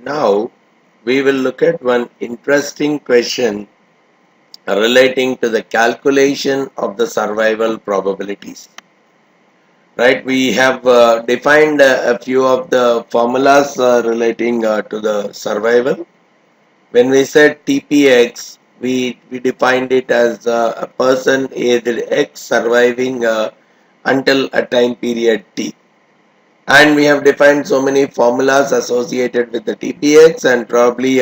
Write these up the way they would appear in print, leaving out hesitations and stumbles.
Now we will look at one interesting question relating to the calculation of the survival probabilities. Right, we have defined a few of the formulas relating to the survival. When we said TPX, we defined it as a person aged X surviving until a time period T. And we have defined so many formulas associated with the TPX, and probably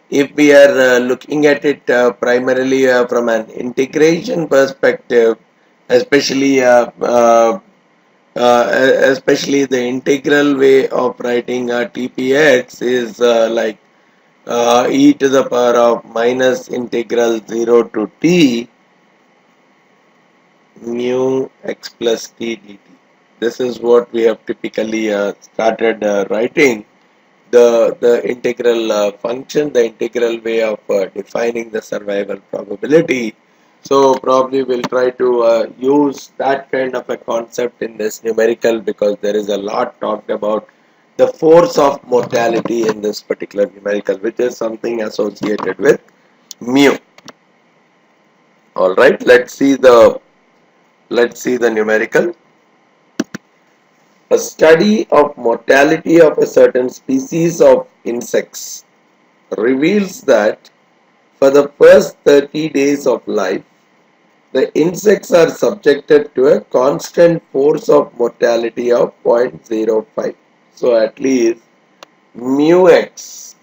if we are looking at it primarily from an integration perspective, especially especially the integral way of writing TPX is like e to the power of minus integral 0 to t mu x plus t dt. This is what we have typically started writing the integral function, the integral way of defining the survival probability. So probably we'll try to use that kind of a concept in this numerical, because there is a lot talked about the force of mortality in this particular numerical, which is something associated with mu. All right, let's see the numerical. A study of mortality of a certain species of insects reveals that for the first 30 days of life, the insects are subjected to a constant force of mortality of 0.05. So at least mu x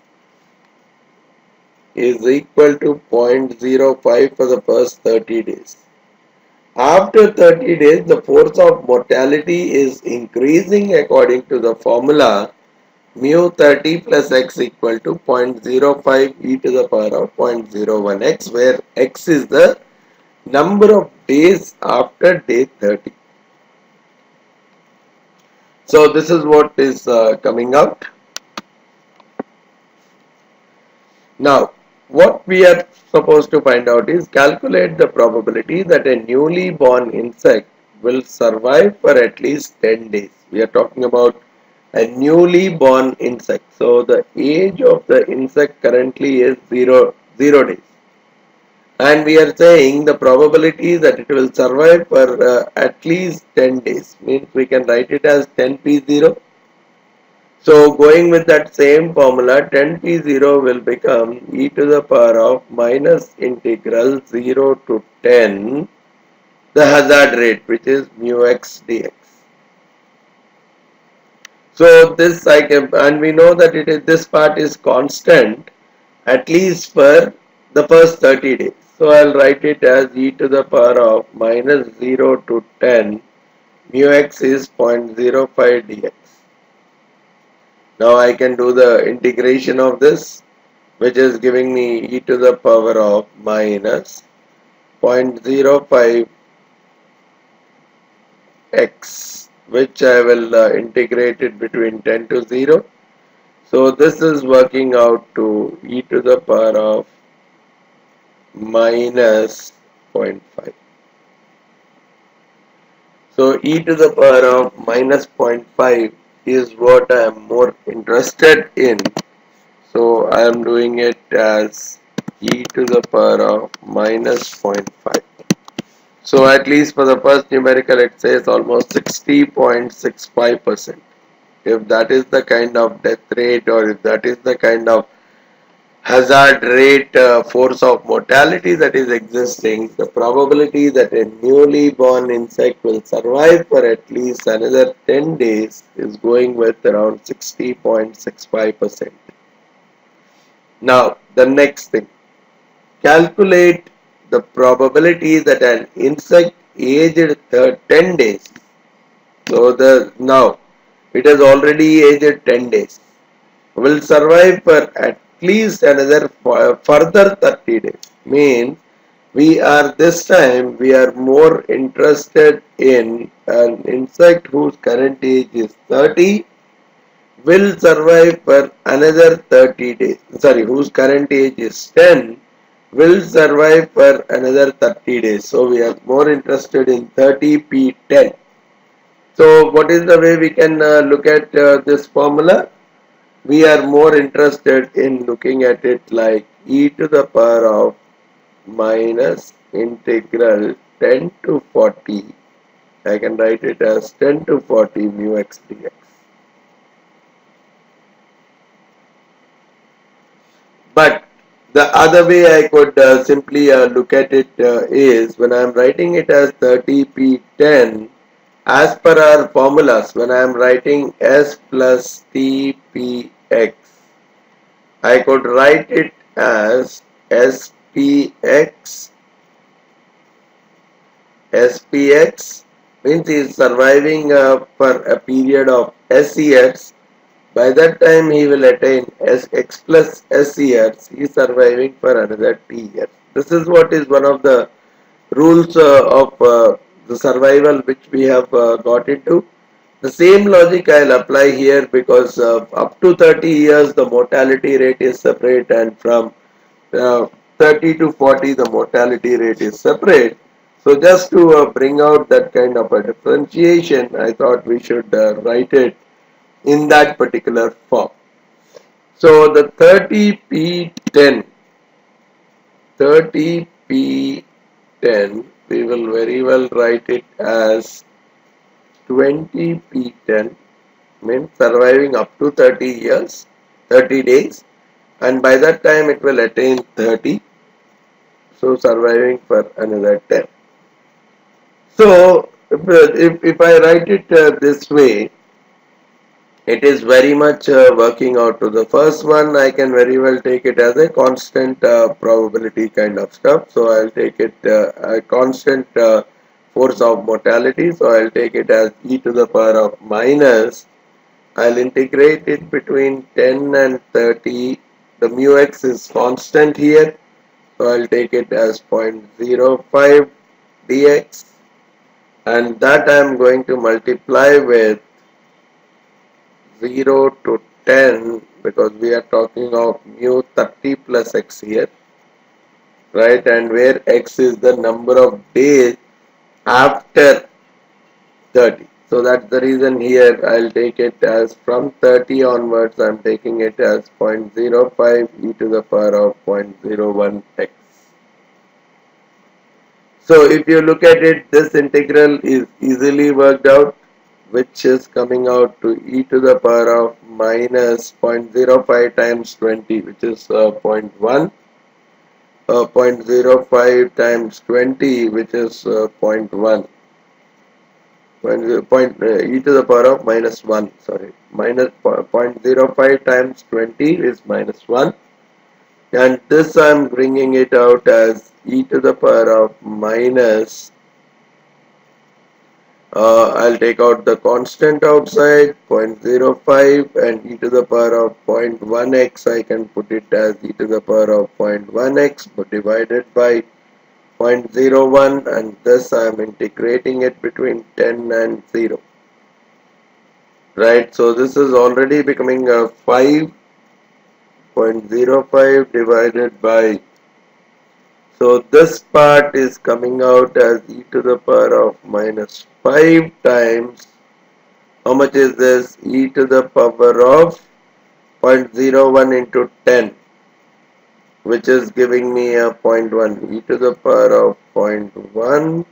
is equal to 0.05 for the first 30 days. After 30 days, the force of mortality is increasing according to the formula mu 30 plus x equal to 0.05 e to the power of zero point zero 0.01 x, where x is the number of days after day 30. So this is what is coming out. Now what we are supposed to find out is calculate the probability that a newly born insect will survive for at least 10 days. We are talking about a newly born insect. So the age of the insect currently is 0 days. And we are saying the probability that it will survive for at least 10 days, means we can write it as 10p0. So going with that same formula, 10p0 will become e to the power of minus integral 0 to 10 the hazard rate, which is mu x dx. So this I can, and we know that it is, this part is constant at least for the first 30 days. So I'll write it as e to the power of minus 0 to 10 mu x is 0.05 dx. Now I can do the integration of this, which is giving me e to the power of minus 0.05 x, which I will integrate it between 10 to 0. So this is working out to e to the power of minus zero point 0.5. So e to the power of minus zero point 0.5 is what I am more interested in. So I am doing it as e to the power of minus zero point 0.5. So at least for the first numerical it says almost 60.65%. If that is the kind of death rate, or if that is the kind of hazard rate force of mortality that is existing, the probability that a newly born insect will survive for at least another 10 days is going with around 60.65%. Now the next thing, calculate the probability that an insect aged 10 days. So now it has already aged 10 days, will survive for at least another further 30 days. Means we are more interested in an insect whose current age is 30 will survive for another 30 days. Sorry, whose current age is 10 will survive for another 30 days. So we are more interested in 30p10. So what is the way we can look at this formula? we are more interested in looking at it like e to the power of minus integral 10 to 40. I can write it as 10 to 40 mu x dx. But the other way I could simply look at it is when I am writing it as 30p10, as per our formulas, when I am writing s plus tpx, I could write it as spx. SPX means he is surviving for a period of S years. By that time he will attain X plus S years. He is surviving for another T years. This is what is one of the rules of the survival which we have got into. The same logic I will apply here because up to 30 years the mortality rate is separate, and from uh, 30 to 40 the mortality rate is separate. So just to bring out that kind of a differentiation, I thought we should write it in that particular form. So the 30p10, we will very well write it as 20p10, means surviving up to 30 years, 30 days, and by that time it will attain 30, so surviving for another 10. So if I write it this way, it is very much working out to the first one. I can very well take it as a constant probability kind of stuff. So I'll take it a constant force of mortality. So I'll take it as e to the power of minus. I'll integrate it between 10 and 30. The mu x is constant here. So I'll take it as 0.05 dx, and that I am going to multiply with 0 to 10 because we are talking of mu 30 plus x here, right, and where x is the number of days after 30. So that's the reason here I'll take it as from 30 onwards I'm taking it as 0.05 e to the power of 0.01 x. So if you look at it, this integral is easily worked out, which is coming out to e to the power of minus 0.05 times 20, which is zero point 0.1, 0.05 times 20, which is zero point 0.1, e to the power of minus 1, sorry, minus 0.05 times 20 is minus 1, and this I am bringing it out as e to the power of minus, I'll take out the constant outside 0.05, and e to the power of 0.1x I can put it as e to the power of 0.1x but divided by 0.01, and this I am integrating it between 10 and 0, right. So this is already becoming a 5.05 divided by, so this part is coming out as e to the power of minus 5 times, how much is this, e to the power of 0.01 into 10, which is giving me a 0.1, e to the power of 0.1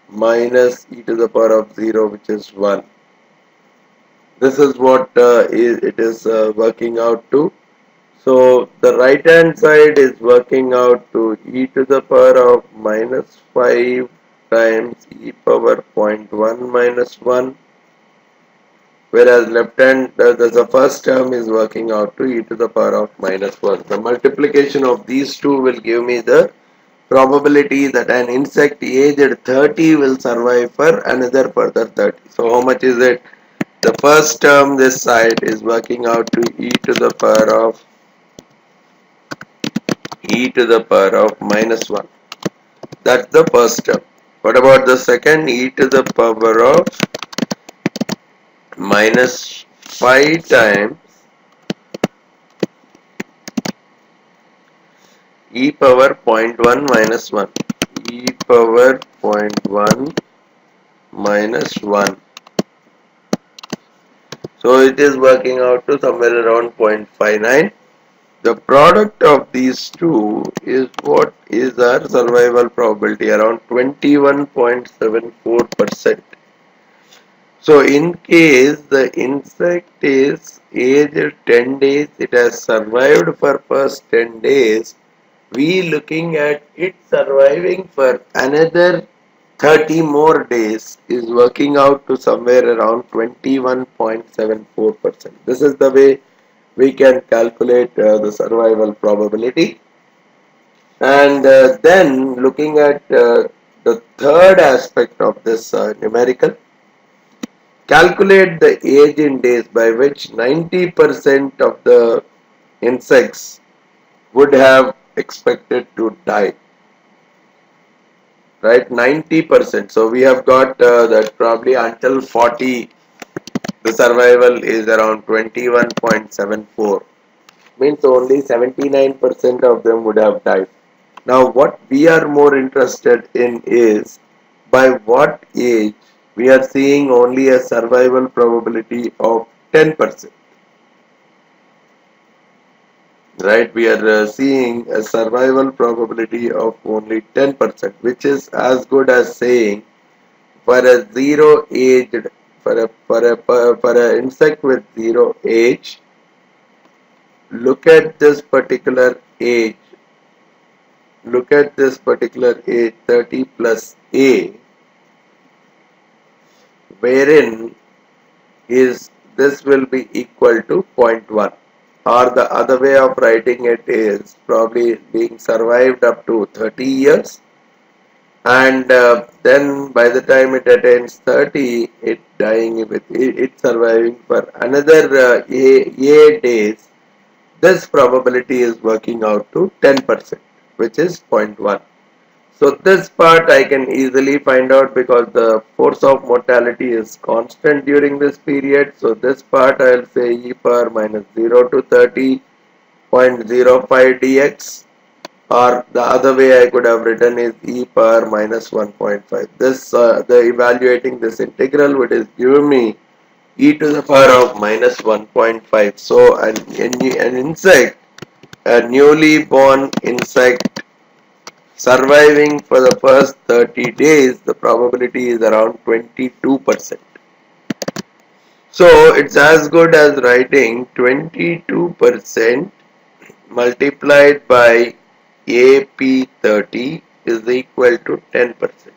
minus e to the power of 0, which is 1. This is what it is working out to. So the right hand side is working out to e to the power of minus 5 times e power 0.1 minus 1, whereas left hand, the first term is working out to e to the power of minus 1. The multiplication of these two will give me the probability that an insect aged 30 will survive for another further 30. So how much is it? The first term this side is working out to e to the power of minus 1. That's the first term. What about the second? E to the power of minus 5 times e power 0.1 minus 1. E power 0.1 minus 1. So it is working out to somewhere around 0.59. The product of these two is what is our survival probability, around 21.74%. So in case the insect is aged 10 days, it has survived for first 10 days, we looking at it surviving for another 30 more days is working out to somewhere around 21.74%. This is the way we can calculate the survival probability. And then looking at the third aspect of this numerical, calculate the age in days by which 90% of the insects would have expected to die. Right, 90%. So we have got that probably until 40, the survival is around 21.74. Means only 79% of them would have died. Now what we are more interested in is by what age we are seeing only a survival probability of 10%. Right, we are seeing a survival probability of only 10%, which is as good as saying for a zero aged for a insect with zero age, look at this particular age, look at this particular age 30 plus a, wherein is this will be equal to zero point 0.1, or the other way of writing it is probably being survived up to 30 years, and then by the time it attains 30, it dying with it surviving for another a days. This probability is working out to 10%, which is 0.1. So this part I can easily find out because the force of mortality is constant during this period. So this part I will say e power minus 0 to 30.05 dx, or the other way I could have written is e power minus 1.5. This the evaluating this integral would is giving me e to the power of minus 1.5. So an insect, a newly born insect surviving for the first 30 days, the probability is around 22%. So it's as good as writing 22% multiplied by AP30 is equal to 10%.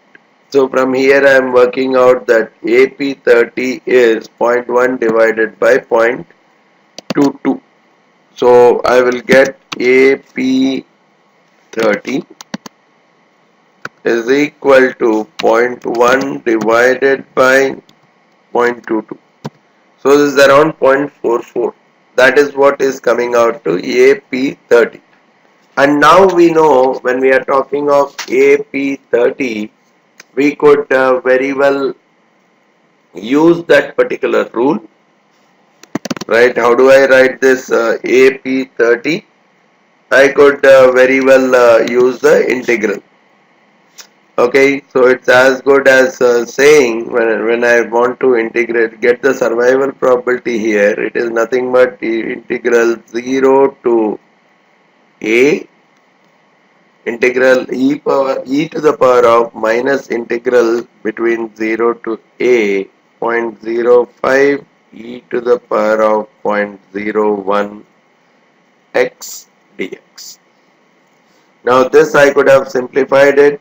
So from here I am working out that AP30 is 0.1 divided by 0.22. So I will get AP30 is equal to 0.1 divided by 0.22. So this is around 0.44. That is what is coming out to AP30. And now we know when we are talking of AP30, we could very well use that particular rule. Right? How do I write this AP30? I could very well use the integral. Okay, so it's as good as saying when I want to integrate, get the survival probability here, it is nothing but integral 0 to a integral e to the power of minus integral between 0 to a 0.05 e to the power of 0.01 x dx. Now this I could have simplified it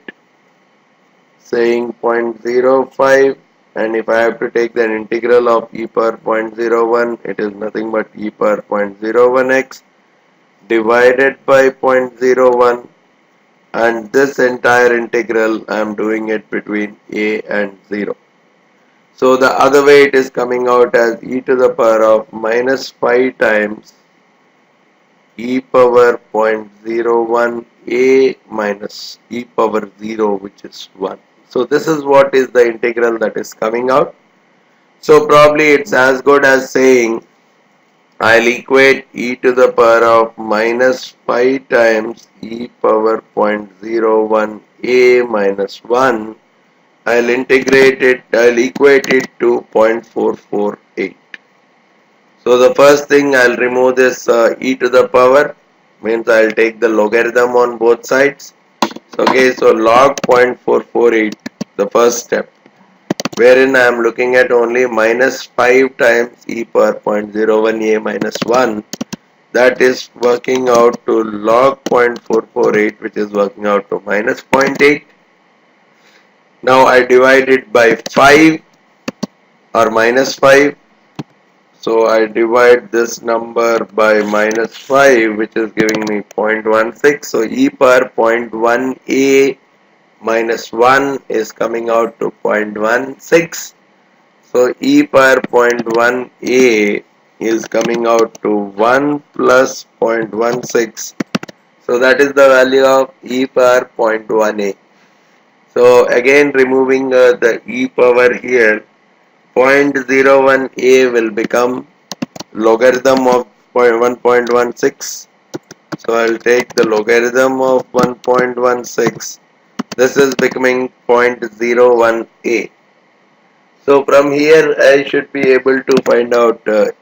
saying 0.05, and if I have to take the integral of e power 0.01, it is nothing but e power 0.01x divided by 0.01, and this entire integral I am doing it between a and 0. So the other way it is coming out as e to the power of minus 5 times e power 0.01 a minus e power 0, which is 1. So this is what is the integral that is coming out. So probably it's as good as saying I'll equate e to the power of minus 5 times e power 0.01 a minus 1. I'll integrate it, I'll equate it to 0.448. So the first thing I'll remove this e to the power, means I'll take the logarithm on both sides. Okay, so log 0.448, the first step, wherein I am looking at only minus 5 times e power 0.01a minus 1. That is working out to log 0.448, which is working out to minus zero point 0.8. Now I divide it by 5 or minus 5. So I divide this number by minus 5, which is giving me 0.16. So e power 0.1a minus 1 is coming out to 0.16. So e power 0.1a is coming out to 1 plus 0.16. So that is the value of e power 0.1a. So again removing the e power here, 0.01a will become logarithm of 1.16. So I'll take the logarithm of 1.16. This is becoming 0.01a. So from here I should be able to find out a,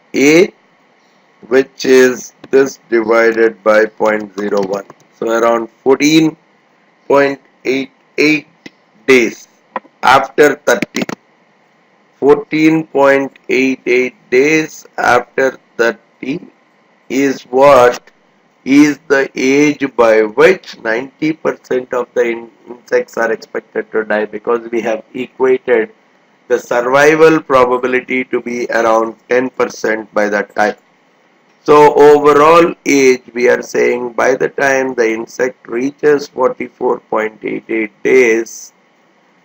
which is this divided by 0.01. So around 14.88 days after 30. 14.88 days after 30 is what is the age by which 90% of the insects are expected to die, because we have equated the survival probability to be around 10% by that time. So overall age, we are saying by the time the insect reaches 44.88 days,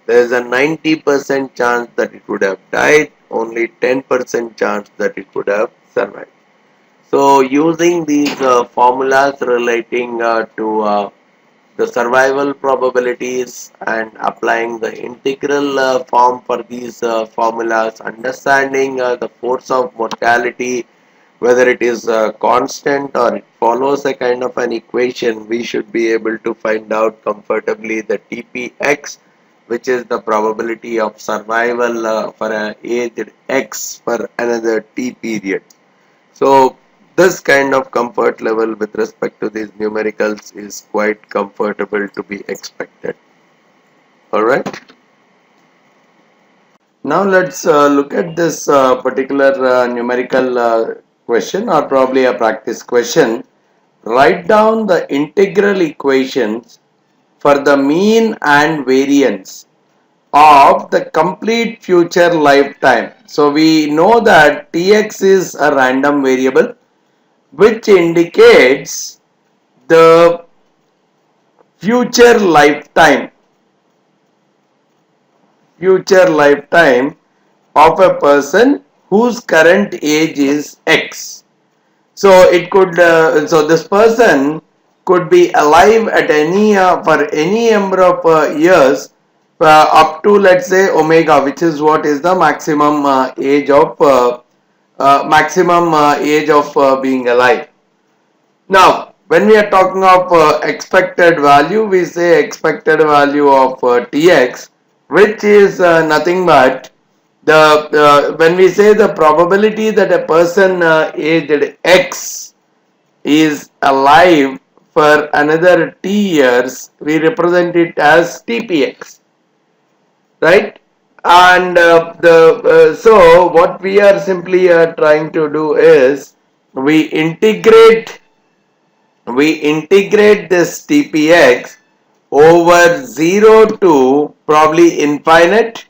there is a 90% chance that it would have died, only 10% chance that it would have survived. So using these formulas relating to the survival probabilities and applying the integral form for these formulas, understanding the force of mortality, whether it is constant or it follows a kind of an equation, we should be able to find out comfortably the TPX, which is the probability of survival for an aged X for another T period. So this kind of comfort level with respect to these numericals is quite comfortable to be expected. Alright. Now let's look at this particular numerical question, or probably a practice question. Write down the integral equations for the mean and variance of the complete future lifetime. So we know that Tx is a random variable which indicates the future lifetime of a person whose current age is X. So it could so this person could be alive at any for any number of years up to, let's say, omega, which is what is the maximum age of being alive. Now, when we are talking of expected value, we say expected value of Tx, which is nothing but the when we say the probability that a person aged X is alive for another T years, we represent it as TPX, right? And so what we are simply trying to do is we integrate this TPX over 0 to probably infinite,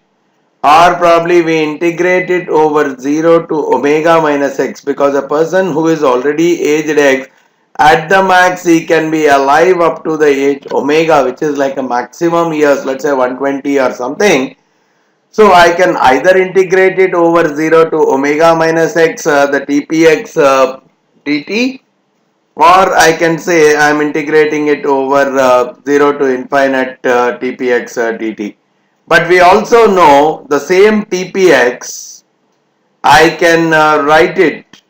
or probably we integrate it over 0 to omega minus x, because a person who is already aged x, at the max he can be alive up to the age omega, which is like a maximum years, let's say 120 or something. So I can either integrate it over 0 to omega minus x, the TPX dt, or I can say I am integrating it over 0 to infinite TPX dt. But we also know the same TPX, I can write it,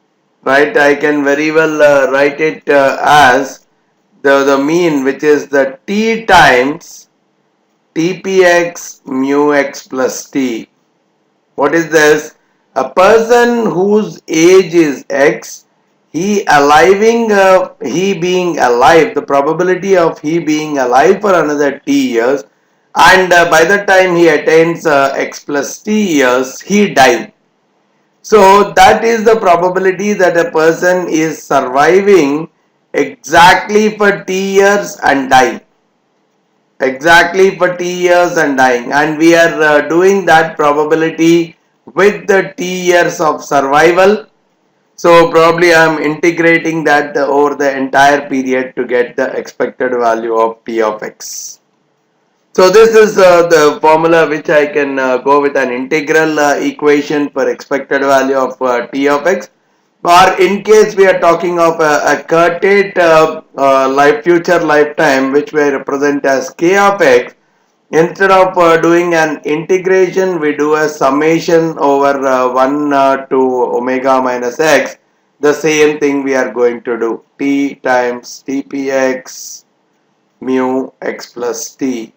right? I can very well write it as the mean, which is the T times TPX mu x plus T. What is this? A person whose age is X, he being alive, the probability of he being alive for another T years, and by the time he attains X plus T years, he dies. So that is the probability that a person is surviving exactly for T years and dying. Exactly for T years and dying. And we are doing that probability with the T years of survival. So probably I am integrating that over the entire period to get the expected value of T of X. So this is the formula which I can go with an integral equation for expected value of T of X. Or in case we are talking of a curtate future lifetime which we represent as K of X, instead of doing an integration, we do a summation over 1 to omega minus x. The same thing we are going to do. T times Tpx mu x plus T.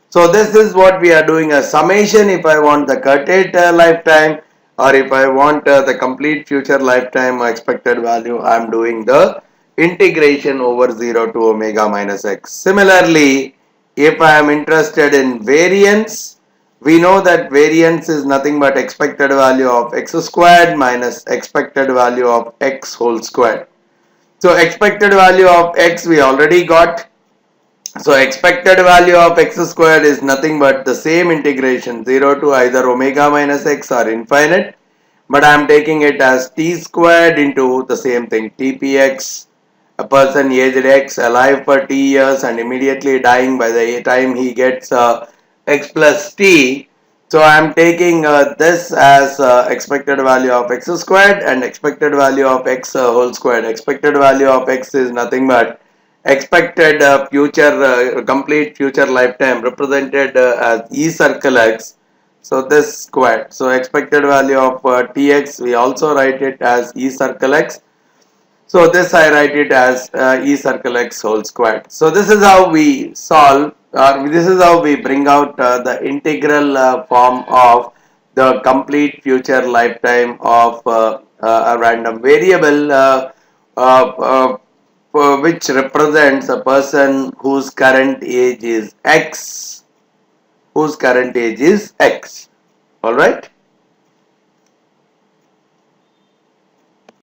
So this is what we are doing, a summation if I want the curtate lifetime, or if I want the complete future lifetime expected value, I am doing the integration over 0 to omega minus x. Similarly, if I am interested in variance, we know that variance is nothing but expected value of x squared minus expected value of x whole squared. So expected value of x we already got. So expected value of x squared is nothing but the same integration 0 to either omega minus x or infinite, but I am taking it as t squared into the same thing tpx, a person aged x alive for t years and immediately dying by the time he gets x plus t. So I am taking this as expected value of x squared and expected value of x whole squared. Expected value of x is nothing but expected future complete future lifetime represented as e circle x. So this squared. So expected value of tx we also write it as e circle x. So this I write it as e circle x whole squared. So this is how we solve, or this is how we bring out the integral form of the complete future lifetime of a random variable which represents a person whose current age is x, whose current age is x. Alright.